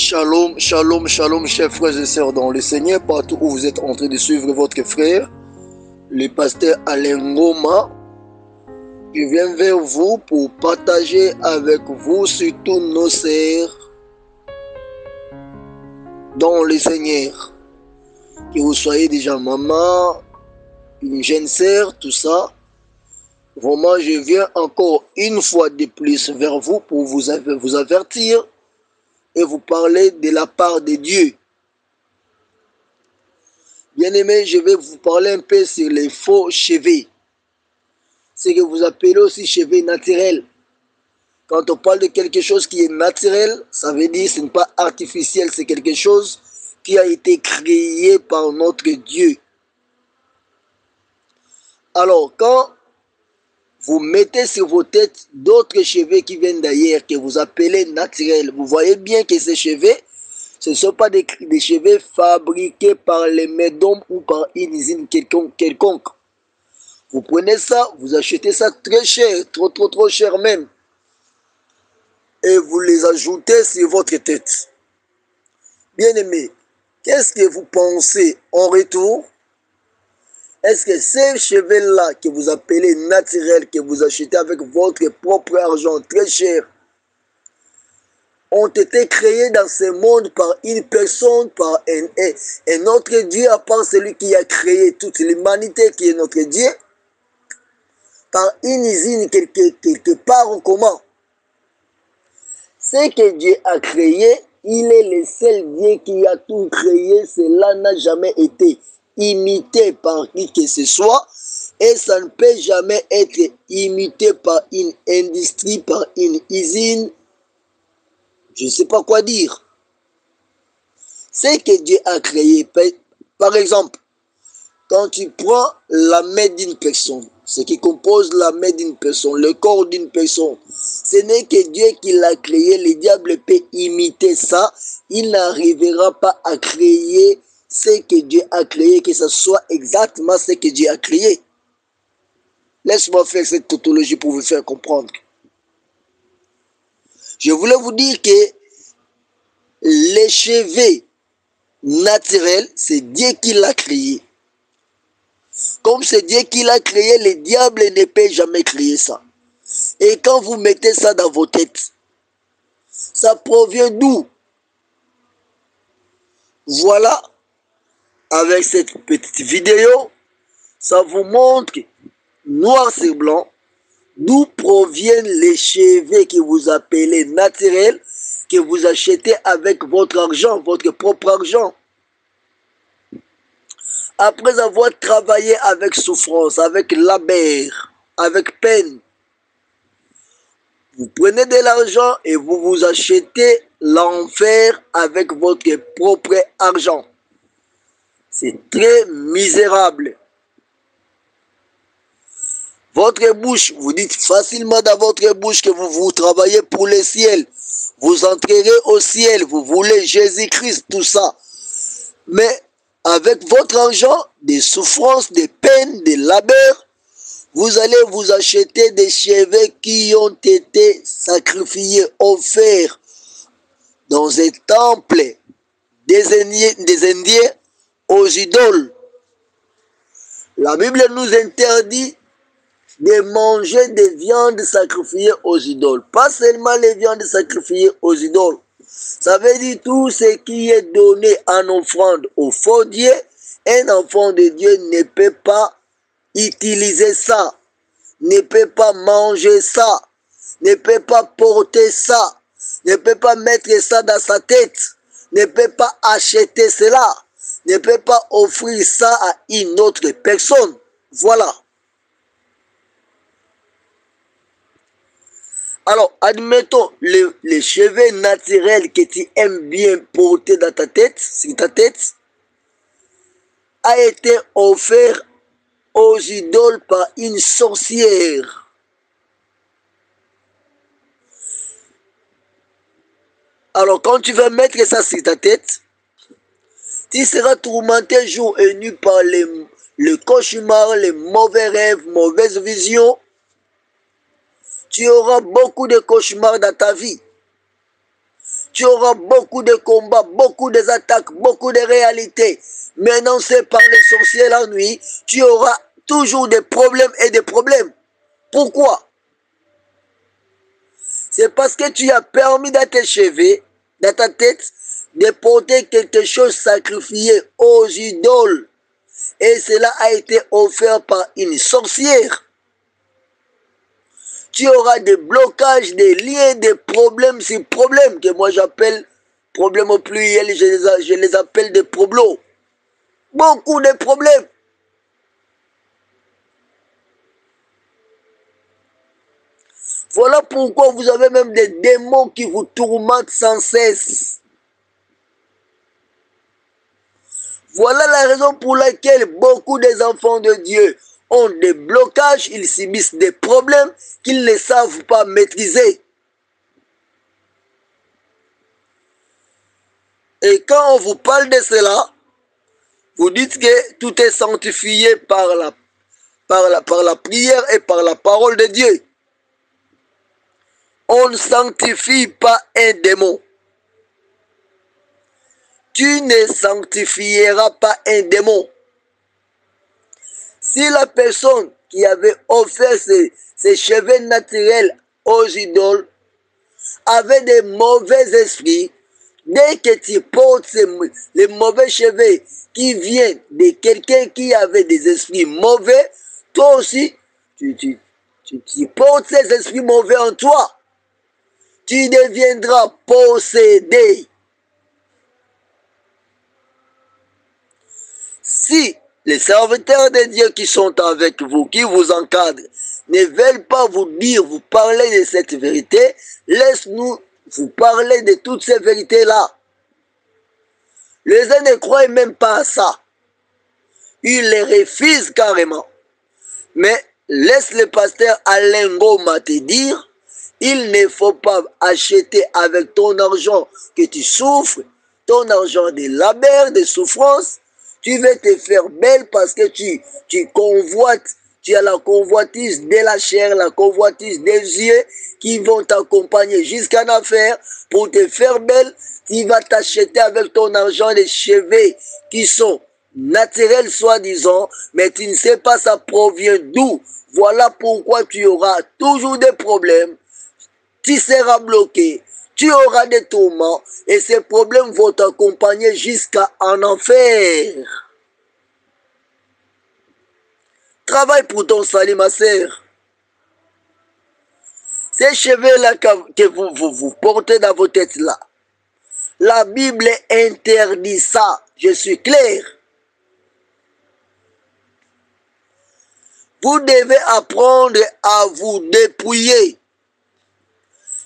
Shalom, shalom, shalom, chers frères et sœurs dans le Seigneur, partout où vous êtes en train de suivre votre frère, le pasteur Alain Ngoma. Je viens vers vous pour partager avec vous surtout nos sœurs dans le Seigneur. Que vous soyez déjà maman, une jeune sœur, tout ça. Vraiment, je viens encore une fois de plus vers vous pour vous avertir et vous parler de la part de Dieu. Bien-aimés, je vais vous parler un peu sur les faux cheveux. Ce que vous appelez aussi cheveux naturels. Quand on parle de quelque chose qui est naturel, ça veut dire que ce n'est pas artificiel, c'est quelque chose qui a été créé par notre Dieu. Alors, quand vous mettez sur vos têtes d'autres cheveux qui viennent d'ailleurs, que vous appelez naturels, vous voyez bien que ces cheveux, ce ne sont pas des cheveux fabriqués par les mains d'hommes ou par une usine quelconque. Vous prenez ça, vous achetez ça très cher, trop cher même. Et vous les ajoutez sur votre tête. Bien-aimés, qu'est-ce que vous pensez en retour? Est-ce que ces cheveux-là que vous appelez naturels, que vous achetez avec votre propre argent très cher, ont été créés dans ce monde par une personne, par un autre Dieu, à part celui qui a créé toute l'humanité, qui est notre Dieu, par une usine quelque part en commun? Ce que Dieu a créé, il est le seul Dieu qui a tout créé. Cela n'a jamais été imité par qui que ce soit, et ça ne peut jamais être imité par une industrie, par une usine. Je ne sais pas quoi dire. Ce que Dieu a créé, par exemple, quand tu prends la main d'une personne, ce qui compose la main d'une personne, le corps d'une personne, ce n'est que Dieu qui l'a créé. Le diable peut imiter ça. Il n'arrivera pas à créer ce que Dieu a créé, que ce soit exactement ce que Dieu a créé. Laisse-moi faire cette tautologie pour vous faire comprendre. Je voulais vous dire que les cheveux naturels, c'est Dieu qui l'a créé. Comme c'est Dieu qui l'a créé, le diable ne peut jamais créer ça. Et quand vous mettez ça dans vos têtes, ça provient d'où? Voilà, avec cette petite vidéo, ça vous montre noir sur blanc d'où proviennent les cheveux que vous appelez naturels, que vous achetez avec votre argent, votre propre argent. Après avoir travaillé avec souffrance, avec labeur, avec peine, vous prenez de l'argent et vous vous achetez l'enfer avec votre propre argent. C'est très misérable. Votre bouche, vous dites facilement dans votre bouche que vous travaillez pour le ciel. Vous entrerez au ciel, vous voulez Jésus-Christ, tout ça. Mais avec votre argent, des souffrances, des peines, des labeurs, vous allez vous acheter des cheveux qui ont été sacrifiés, offerts dans un temple des Indiens aux idoles. La Bible nous interdit de manger des viandes sacrifiées aux idoles. Pas seulement les viandes sacrifiées aux idoles. Ça veut dire tout ce qui est donné en offrande au faux Dieu. Un enfant de Dieu ne peut pas utiliser ça, ne peut pas manger ça, ne peut pas porter ça, ne peut pas mettre ça dans sa tête, ne peut pas acheter cela, ne peut pas offrir ça à une autre personne. Voilà. Alors, admettons, les cheveux naturels que tu aimes bien porter dans ta tête, sur ta tête, a été offert aux idoles par une sorcière. Alors, quand tu vas mettre ça sur ta tête, tu seras tourmenté jour et nuit par le cauchemar, les mauvais rêves, mauvaises visions. Tu auras beaucoup de cauchemars dans ta vie. Tu auras beaucoup de combats, beaucoup d'attaques, beaucoup de réalités. Maintenant, c'est par les sorciers la nuit, tu auras toujours des problèmes et des problèmes. Pourquoi? C'est parce que tu as permis dans tes cheveux, dans ta tête, de porter quelque chose sacrifié aux idoles. Et cela a été offert par une sorcière. Tu auras des blocages, des liens, des problèmes sur problèmes, que moi j'appelle problèmes au pluriel, je les appelle des problèmes. Beaucoup de problèmes. Voilà pourquoi vous avez même des démons qui vous tourmentent sans cesse. Voilà la raison pour laquelle beaucoup des enfants de Dieu ont des blocages, ils subissent des problèmes qu'ils ne savent pas maîtriser. Et quand on vous parle de cela, vous dites que tout est sanctifié par la prière et par la parole de Dieu. On ne sanctifie pas un démon. Tu ne sanctifieras pas un démon. Si la personne qui avait offert ses cheveux naturels aux idoles avait des mauvais esprits, dès que tu portes les mauvais cheveux qui viennent de quelqu'un qui avait des esprits mauvais, toi aussi, tu portes ces esprits mauvais en toi. Tu deviendras possédé. Si les serviteurs de Dieu qui sont avec vous, qui vous encadrent, ne veulent pas vous dire, vous parler de cette vérité, laisse-nous vous parler de toutes ces vérités-là. Les uns ne croient même pas à ça. Ils les refusent carrément. Mais laisse le pasteur Alain Ngoma te dire, il ne faut pas acheter avec ton argent que tu souffres, ton argent de labeur, de souffrance. Tu veux te faire belle parce que tu convoites, tu as la convoitise de la chair, la convoitise des yeux qui vont t'accompagner jusqu'à en affaire pour te faire belle. Tu vas t'acheter avec ton argent des cheveux qui sont naturels soi-disant, mais tu ne sais pas ça provient d'où. Voilà pourquoi tu auras toujours des problèmes. Tu seras bloqué, tu auras des tourments et ces problèmes vont t'accompagner jusqu'à en enfer. Travaille pour ton salut, ma sœur. Ces cheveux-là que vous portez dans vos têtes-là, la Bible interdit ça, je suis clair. Vous devez apprendre à vous dépouiller.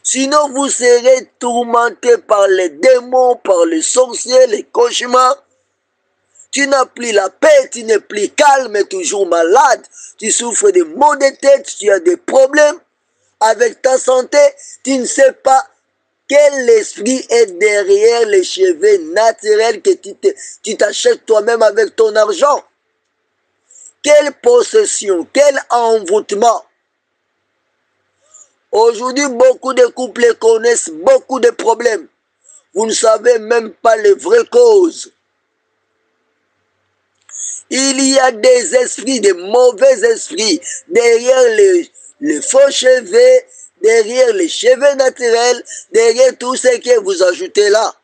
Sinon, vous serez tourmenté par les démons, par les sorciers, les cauchemars. Tu n'as plus la paix, tu n'es plus calme, mais toujours malade. Tu souffres de maux de tête, tu as des problèmes avec ta santé. Tu ne sais pas quel esprit est derrière les cheveux naturels que tu t'achètes toi-même avec ton argent. Quelle possession, quel envoûtement. Aujourd'hui, beaucoup de couples connaissent beaucoup de problèmes. Vous ne savez même pas les vraies causes. Il y a des esprits, des mauvais esprits, derrière les faux cheveux, derrière les cheveux naturels, derrière tout ce que vous ajoutez là.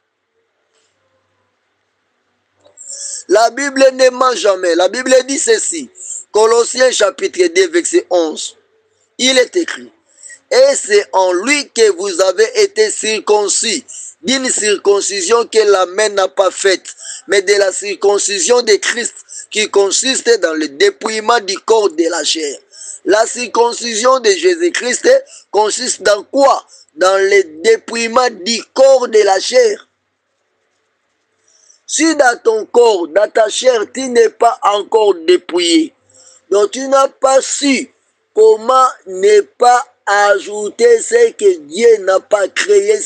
La Bible ne ment jamais. La Bible dit ceci. Colossiens chapitre 2, verset 11. Il est écrit. Et c'est en lui que vous avez été circoncis, d'une circoncision que la main n'a pas faite, mais de la circoncision de Christ, qui consiste dans le dépouillement du corps de la chair. La circoncision de Jésus-Christ consiste dans quoi? Dans le dépouillement du corps de la chair. Si dans ton corps, dans ta chair, tu n'es pas encore dépouillé, donc tu n'as pas su comment ne pas ajouter ce que Dieu n'a pas créé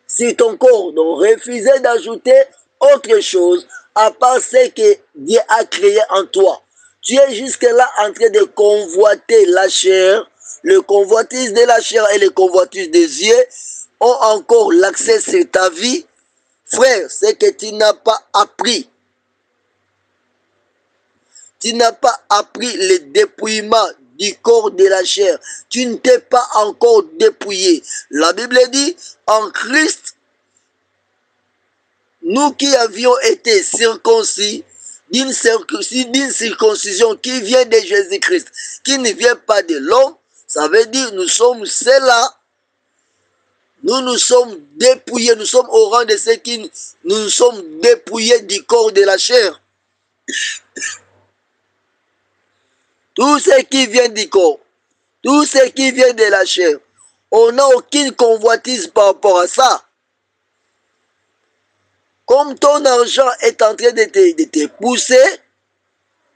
sur ton corps. Donc refuser d'ajouter autre chose à part ce que Dieu a créé en toi. Tu es jusque-là en train de convoiter la chair, le convoitise de la chair et le convoitise des yeux, ont encore l'accès sur ta vie, frère, c'est que tu n'as pas appris. Tu n'as pas appris le dépouillement du corps de la chair. Tu ne t'es pas encore dépouillé. La Bible dit, en Christ, nous qui avions été circoncis, d'une circoncision qui vient de Jésus-Christ, qui ne vient pas de l'homme, ça veut dire nous sommes ceux-là, nous sommes dépouillés, nous sommes au rang de ceux qui nous sommes dépouillés du corps de la chair. Tout ce qui vient du corps, tout ce qui vient de la chair, on n'a aucune convoitise par rapport à ça. Comme ton argent est en train de te pousser,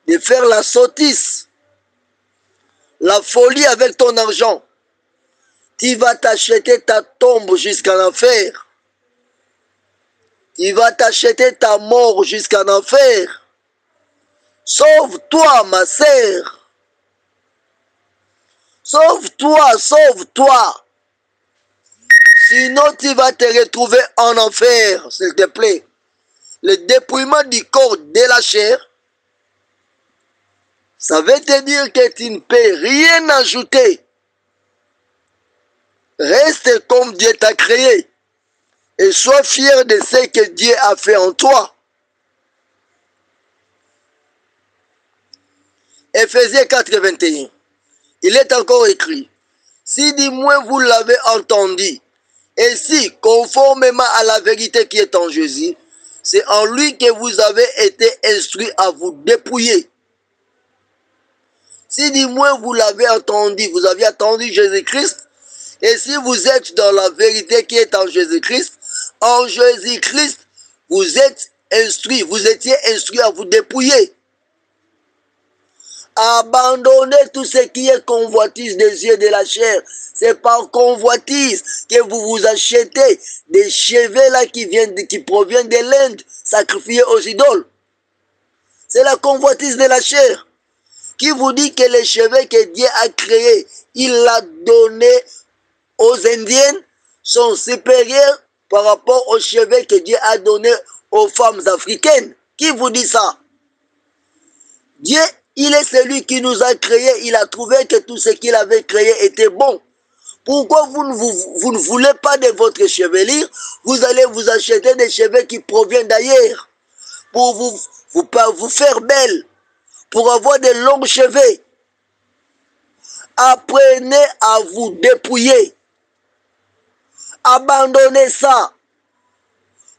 de faire la sottise, la folie avec ton argent, tu vas t'acheter ta tombe jusqu'en enfer. Tu vas t'acheter ta mort jusqu'en enfer. Sauve-toi, ma sœur. Sauve-toi, sauve-toi. Sinon, tu vas te retrouver en enfer, s'il te plaît. Le dépouillement du corps de la chair, ça veut te dire que tu ne peux rien ajouter. Reste comme Dieu t'a créé et sois fier de ce que Dieu a fait en toi. Ephésiens 4, 21. Il est encore écrit, si du moins vous l'avez entendu, et si, conformément à la vérité qui est en Jésus, c'est en lui que vous avez été instruits à vous dépouiller. Si du moins vous l'avez entendu, vous avez entendu Jésus-Christ, et si vous êtes dans la vérité qui est en Jésus-Christ, vous êtes instruits, vous étiez instruits à vous dépouiller. Abandonnez tout ce qui est convoitise des yeux de la chair. C'est par convoitise que vous vous achetez des cheveux là qui proviennent de l'Inde, sacrifiés aux idoles. C'est la convoitise de la chair qui vous dit que les cheveux que Dieu a créés, il l'a donné aux Indiennes, sont supérieurs par rapport aux cheveux que Dieu a donnés aux femmes africaines. Qui vous dit ça? Dieu, il est celui qui nous a créés. Il a trouvé que tout ce qu'il avait créé était bon. Pourquoi vous ne voulez pas de votre chevelure? Vous allez vous acheter des cheveux qui proviennent d'ailleurs pour vous faire belle, pour avoir de longs cheveux. Apprenez à vous dépouiller. Abandonnez ça.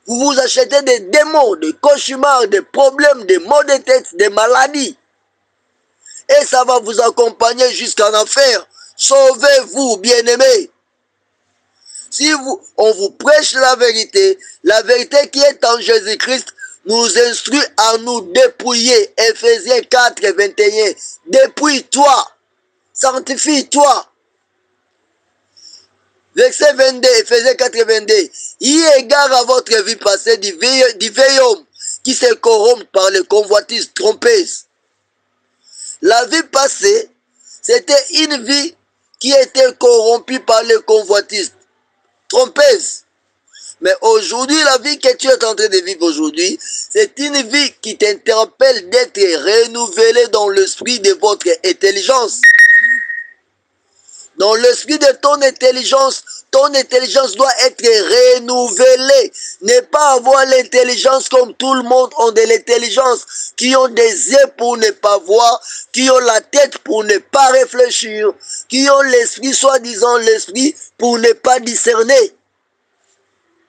Vous vous achetez des démons, des cauchemars, des problèmes, des maux de tête, des maladies. Et ça va vous accompagner jusqu'en enfer. Sauvez-vous, bien-aimés. Si on vous prêche la vérité qui est en Jésus-Christ, nous instruit à nous dépouiller. Ephésiens 4, 21. Dépouille-toi. Sanctifie-toi. Verset 22, Ephésiens 4, 22. Y égard à votre vie passée du vieil homme qui se corrompt par les convoitises trompeuses. La vie passée, c'était une vie qui était corrompue par les convoitises trompeuses. Mais aujourd'hui, la vie que tu es en train de vivre aujourd'hui, c'est une vie qui t'interpelle d'être renouvelée dans l'esprit de votre intelligence. Dans l'esprit de ton intelligence doit être renouvelée. Ne pas avoir l'intelligence comme tout le monde ont de l'intelligence, qui ont des yeux pour ne pas voir, qui ont la tête pour ne pas réfléchir, qui ont l'esprit, soi-disant l'esprit, pour ne pas discerner.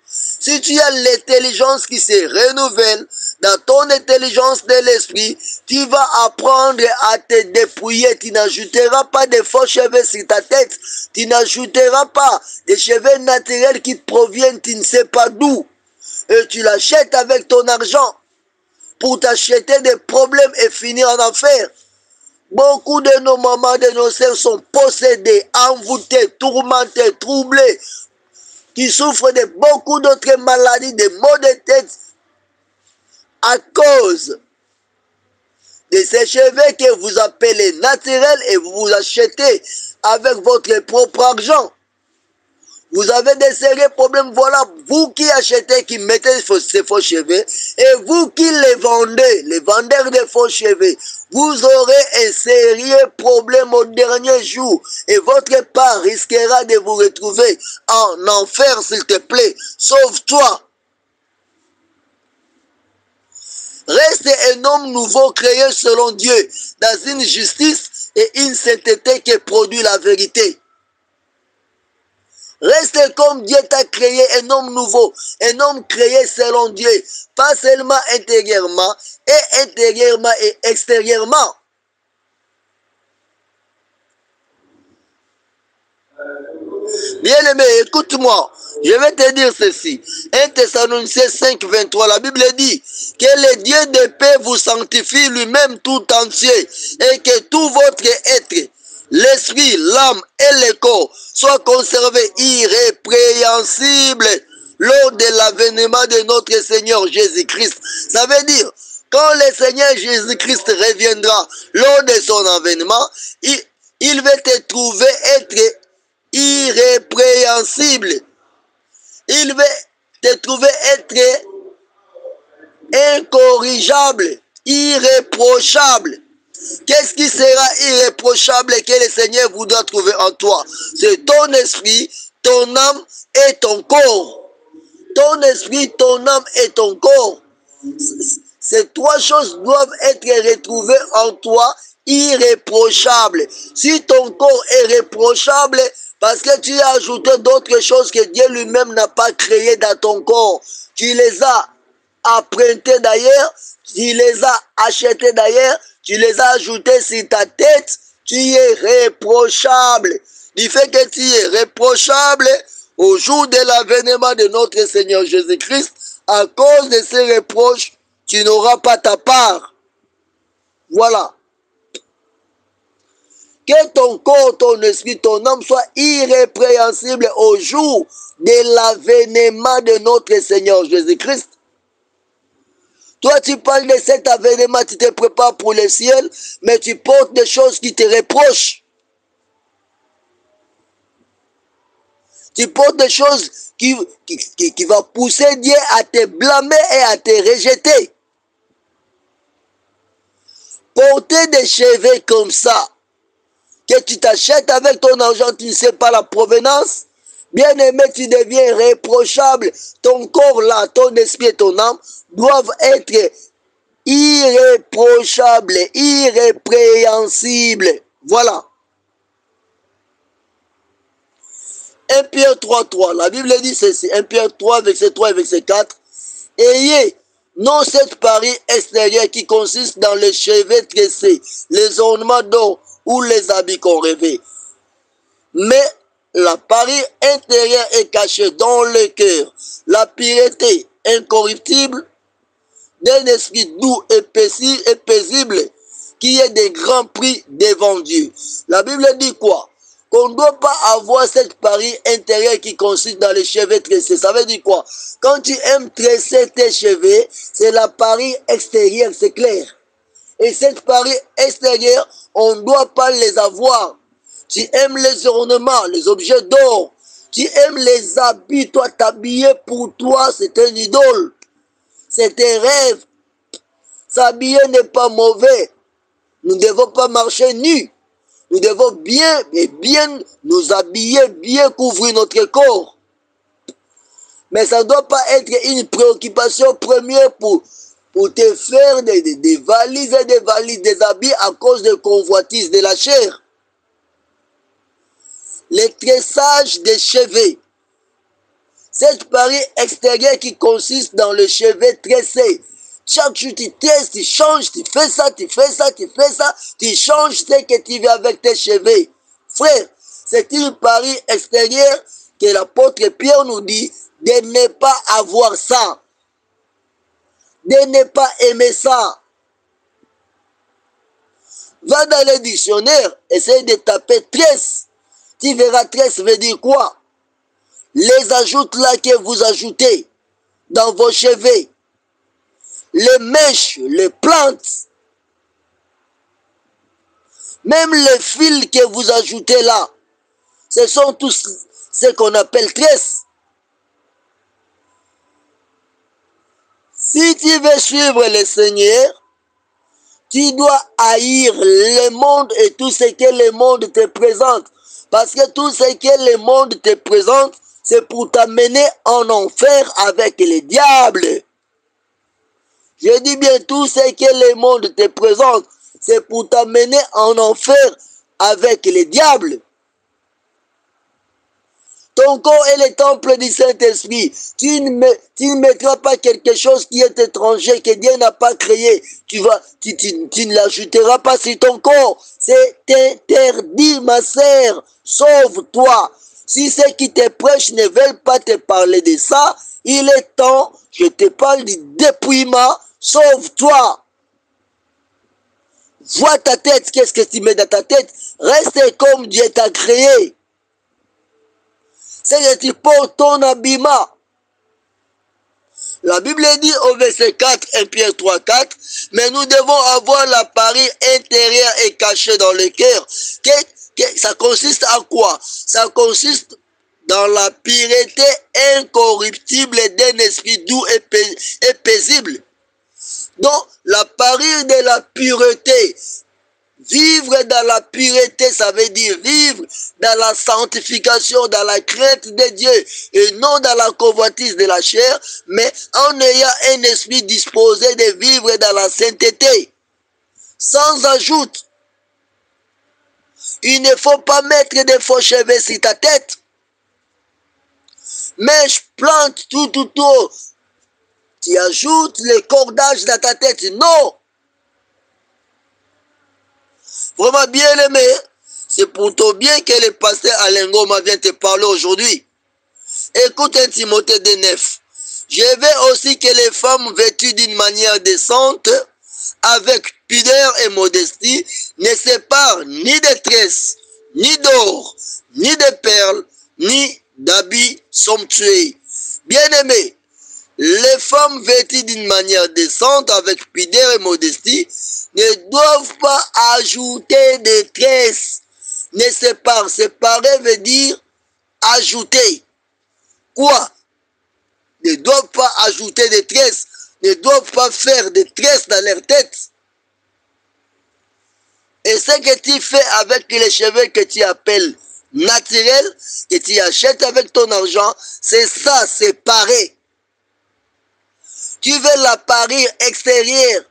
Si tu as l'intelligence qui se renouvelle, dans ton intelligence de l'esprit, tu vas apprendre à te dépouiller. Tu n'ajouteras pas de faux cheveux sur ta tête. Tu n'ajouteras pas des cheveux naturels qui proviennent, tu ne sais pas d'où. Et tu l'achètes avec ton argent pour t'acheter des problèmes et finir en enfer. Beaucoup de nos mamans, de nos sœurs sont possédées, envoûtées, tourmentées, troublées, qui souffrent de beaucoup d'autres maladies, de maux de tête, à cause de ces cheveux que vous appelez naturels et vous vous achetez avec votre propre argent. Vous avez des sérieux problèmes. Voilà, vous qui achetez, qui mettez ces faux cheveux, et vous qui les vendez, les vendeurs de faux cheveux, vous aurez un sérieux problème au dernier jour. Et votre part risquera de vous retrouver en enfer, s'il te plaît. Sauve-toi. Reste un homme nouveau créé selon Dieu, dans une justice et une sainteté qui produit la vérité. Reste comme Dieu t'a créé, un homme nouveau, un homme créé selon Dieu, pas seulement intérieurement et extérieurement. Bien-aimé, écoute-moi, je vais te dire ceci. 1 Thessaloniciens 5, 23, la Bible dit que le Dieu de paix vous sanctifie lui-même tout entier et que tout votre être, l'esprit, l'âme et le corps soient conservés irrépréhensibles lors de l'avènement de notre Seigneur Jésus-Christ. Ça veut dire, quand le Seigneur Jésus-Christ reviendra lors de son avènement, il va te trouver être irrépréhensible. Il va te trouver être incorrigible, irréprochable. Qu'est-ce qui sera irréprochable que le Seigneur voudra trouver en toi? C'est ton esprit, ton âme et ton corps. Ton esprit, ton âme et ton corps. Ces trois choses doivent être retrouvées en toi irréprochables. Si ton corps est réprochable, parce que tu as ajouté d'autres choses que Dieu lui-même n'a pas créées dans ton corps. Tu les as apprentés d'ailleurs, tu les as achetés d'ailleurs, tu les as ajoutés sur ta tête, tu es réprochable. Du fait que tu es réprochable, au jour de l'avènement de notre Seigneur Jésus-Christ, à cause de ces reproches, tu n'auras pas ta part. Voilà. Que ton corps, ton esprit, ton âme soient irrépréhensibles au jour de l'avènement de notre Seigneur Jésus-Christ. Toi, tu parles de cet avènement, tu te prépares pour le ciel, mais tu portes des choses qui te reprochent. Tu portes des choses qui vont pousser Dieu à te blâmer et à te rejeter. Porter des cheveux comme ça, que tu t'achètes avec ton argent, tu ne sais pas la provenance. Bien aimé, tu deviens réprochable. Ton corps là, ton esprit et ton âme doivent être irréprochables, irrépréhensibles. Voilà. 1 Pierre 3, 3. La Bible dit ceci. 1 Pierre 3, verset 3 et verset 4. Ayez non cette parure extérieure qui consiste dans les cheveux tressés, les ornements d'or ou les habits qu'on rêvait. Mais la parure intérieure est cachée dans le cœur. La pureté incorruptible d'un esprit doux et paisible qui est de grands prix devant Dieu. La Bible dit quoi? Qu'on ne doit pas avoir cette parure intérieure qui consiste dans les cheveux tressés. Ça veut dire quoi? Quand tu aimes tresser tes cheveux, c'est la parure extérieure, c'est clair. Et cette parure extérieure, on ne doit pas les avoir. Tu aimes les ornements, les objets d'or. Tu aimes les habits, toi t'habiller pour toi, c'est un idole. C'est un rêve. S'habiller n'est pas mauvais. Nous ne devons pas marcher nus. Nous devons bien nous habiller, bien couvrir notre corps. Mais ça ne doit pas être une préoccupation première pour te faire des valises et des valises, des habits à cause de convoitises de la chair. Le tressage des cheveux. Cette parure extérieure qui consiste dans le cheveu tressé. Chaque jour tu tresses, tu changes, tu fais ça, tu fais ça, tu fais ça, tu changes ce que tu veux avec tes cheveux. Frère, c'est une parure extérieure que l'apôtre Pierre nous dit de ne pas avoir ça. De ne pas aimer ça. Va dans le dictionnaire, essaye de taper tresse. Tu verras tresse veut dire quoi? Les ajoutes là que vous ajoutez dans vos cheveux. Les mèches, les plantes. Même les fils que vous ajoutez là. Ce sont ce qu'on appelle tresse. Si tu veux suivre le Seigneur, tu dois haïr le monde et tout ce que le monde te présente. Parce que tout ce que le monde te présente, c'est pour t'amener en enfer avec les diables. Je dis bien tout ce que le monde te présente, c'est pour t'amener en enfer avec les diables. Ton corps est le temple du Saint-Esprit. Tu ne mettras pas quelque chose qui est étranger, que Dieu n'a pas créé. Tu ne l'ajouteras pas sur ton corps. C'est interdit, ma sœur. Sauve-toi. Si ceux qui te prêchent ne veulent pas te parler de ça, il est temps, je te parle du dépouillement. Sauve-toi. Vois ta tête, qu'est-ce que tu mets dans ta tête? Reste comme Dieu t'a créé. C'est que tu portes ton habillement. La Bible dit au verset 4, 1 Pierre 3, 4, mais nous devons avoir la parure intérieure et cachée dans le cœur. Ça consiste à quoi? Ça consiste dans la pureté incorruptible d'un esprit doux et paisible. Donc, la parure de la pureté. Vivre dans la pureté, ça veut dire vivre dans la sanctification, dans la crainte de Dieu, et non dans la convoitise de la chair, mais en ayant un esprit disposé de vivre dans la sainteté. Sans ajout, il ne faut pas mettre de faux cheveux sur ta tête. Mèche, plante, tout autour. Tu ajoutes le cordage dans ta tête. Non! Vraiment bien aimé, c'est pour ton bien que le pasteur Alain Ngoma vient te parler aujourd'hui. Écoute 1 Timothée 2:9. Je veux aussi que les femmes vêtues d'une manière décente, avec pudeur et modestie, ne séparent ni de tresses, ni d'or, ni de perles, ni d'habits somptueux. Bien aimé, les femmes vêtues d'une manière décente, avec pudeur et modestie, ne doivent pas ajouter de tresses. Ne séparer. Séparer veut dire ajouter. Quoi? Ne doivent pas ajouter de tresses. Ne doivent pas faire de tresses dans leur tête. Et ce que tu fais avec les cheveux que tu appelles naturels, que tu achètes avec ton argent, c'est ça, séparer. Tu veux la parure extérieure,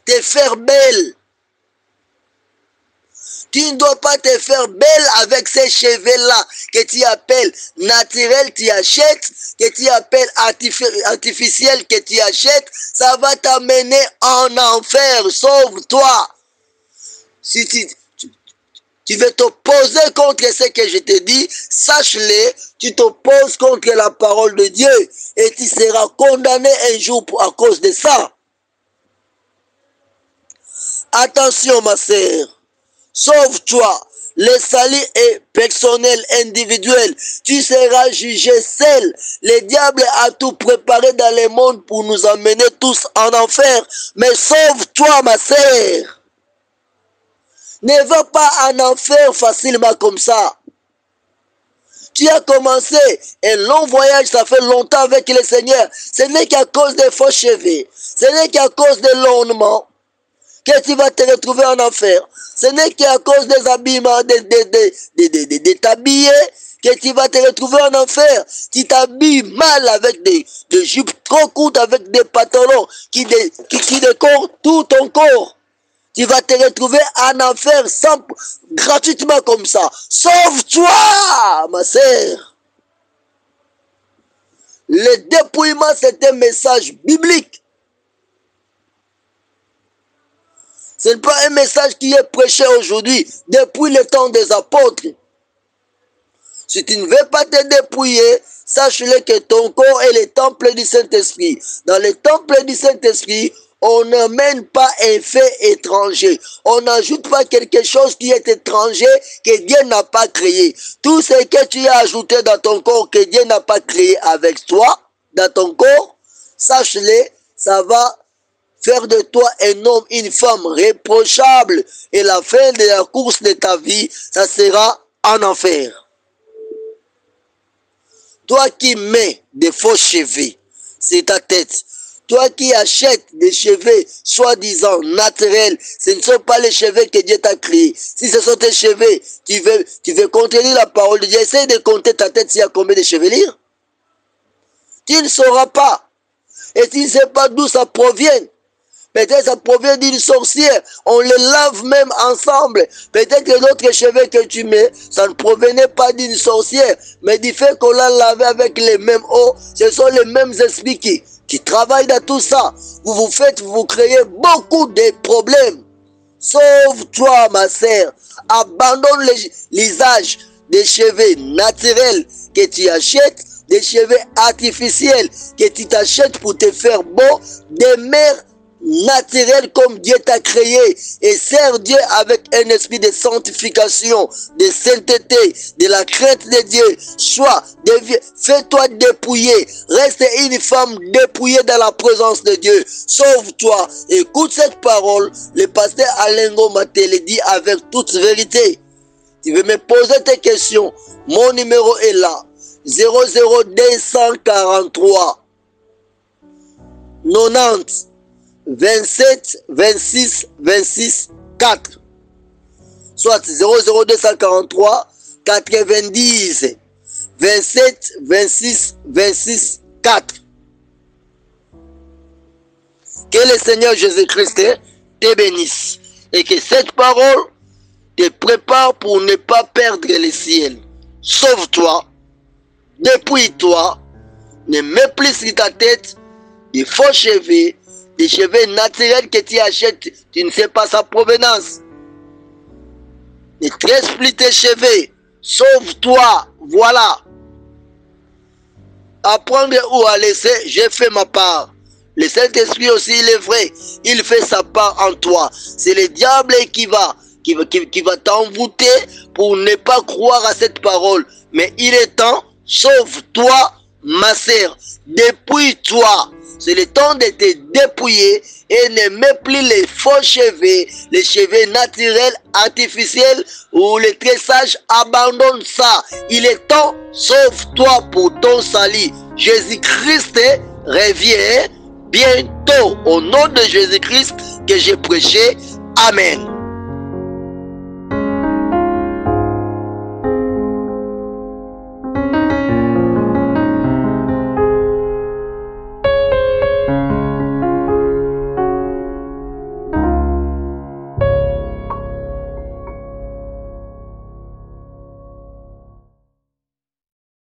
te faire belle. Tu ne dois pas te faire belle avec ces cheveux-là que tu appelles naturels, tu achètes, que tu appelles artificiels, que tu achètes. Ça va t'amener en enfer. Sauve-toi. Si tu veux t'opposer contre ce que je te dis, sache-le, tu t'opposes contre la parole de Dieu et tu seras condamné un jour à cause de ça. Attention ma sœur, sauve-toi. Le salut est personnel, individuel. Tu seras jugé seul. Le diable a tout préparé dans le monde pour nous amener tous en enfer. Mais sauve-toi ma sœur. Ne va pas en enfer facilement comme ça. Tu as commencé un long voyage, ça fait longtemps avec le Seigneur. Ce n'est qu'à cause des faux cheveux. Ce n'est qu'à cause de l'ornement que tu vas te retrouver en enfer. Ce n'est qu'à cause des habillements, de t'habiller, que tu vas te retrouver en enfer. Tu t'habilles mal avec des jupes trop courtes, avec des pantalons qui décorent tout ton corps. Tu vas te retrouver en enfer gratuitement comme ça. Sauve-toi, ma sœur. Le dépouillement, c'est un message biblique. Ce n'est pas un message qui est prêché aujourd'hui, depuis le temps des apôtres. Si tu ne veux pas te dépouiller, sache-le que ton corps est le temple du Saint-Esprit. Dans le temple du Saint-Esprit, on n'amène pas un fait étranger. On n'ajoute pas quelque chose qui est étranger que Dieu n'a pas créé. Tout ce que tu as ajouté dans ton corps que Dieu n'a pas créé avec toi, dans ton corps, sache-le, ça va faire de toi un homme, une femme reprochable. Et la fin de la course de ta vie, ça sera en enfer. Toi qui mets des faux cheveux sur ta tête, toi qui achètes des cheveux soi-disant naturels, ce ne sont pas les cheveux que Dieu t'a créés. Si ce sont tes cheveux, tu veux contenir la parole de Dieu, essaye de compter ta tête s'il y a combien de chevelures. Tu ne sauras pas. Et tu ne sais pas d'où ça provient. Peut-être ça provient d'une sorcière. On les lave même ensemble. Peut-être que l'autre cheveux que tu mets, ça ne provenait pas d'une sorcière. Mais du fait qu'on l'a lavé avec les mêmes eaux, ce sont les mêmes esprits qui travaillent dans tout ça. Vous créez beaucoup de problèmes. Sauve-toi, ma sœur. Abandonne l'usage des cheveux naturels que tu achètes, des cheveux artificiels que tu t'achètes pour te faire beau, des mères naturel comme Dieu t'a créé, et sers Dieu avec un esprit de sanctification, de sainteté, de la crainte de Dieu. Fais-toi dépouiller, reste une femme dépouillée dans la présence de Dieu. Sauve-toi, écoute cette parole. Le pasteur Alain Ngoma te le dit avec toute vérité. Tu veux me poser tes questions, mon numéro est là, 00243 90 27 26 26 4, soit 00243 90 27 26 26 4. Que le Seigneur Jésus-Christ te bénisse et que cette parole te prépare pour ne pas perdre le ciel. Sauve-toi, dépouille-toi, ne mets plus sur ta tête des faux cheveux, des cheveux naturels que tu achètes, tu ne sais pas sa provenance. Ne tresse plus tes cheveux. Sauve-toi. Voilà. À prendre ou à laisser, j'ai fait ma part. Le Saint-Esprit aussi, il est vrai. Il fait sa part en toi. C'est le diable qui va t'envoûter pour ne pas croire à cette parole. Mais il est temps, sauve-toi, ma sœur. Dépouille-toi. C'est le temps de te dépouiller et ne mets plus les faux cheveux, les cheveux naturels, artificiels ou les tressages. Abandonne ça. Il est temps, sauve-toi pour ton salut. Jésus-Christ revient bientôt. Au nom de Jésus-Christ que j'ai prêché. Amen.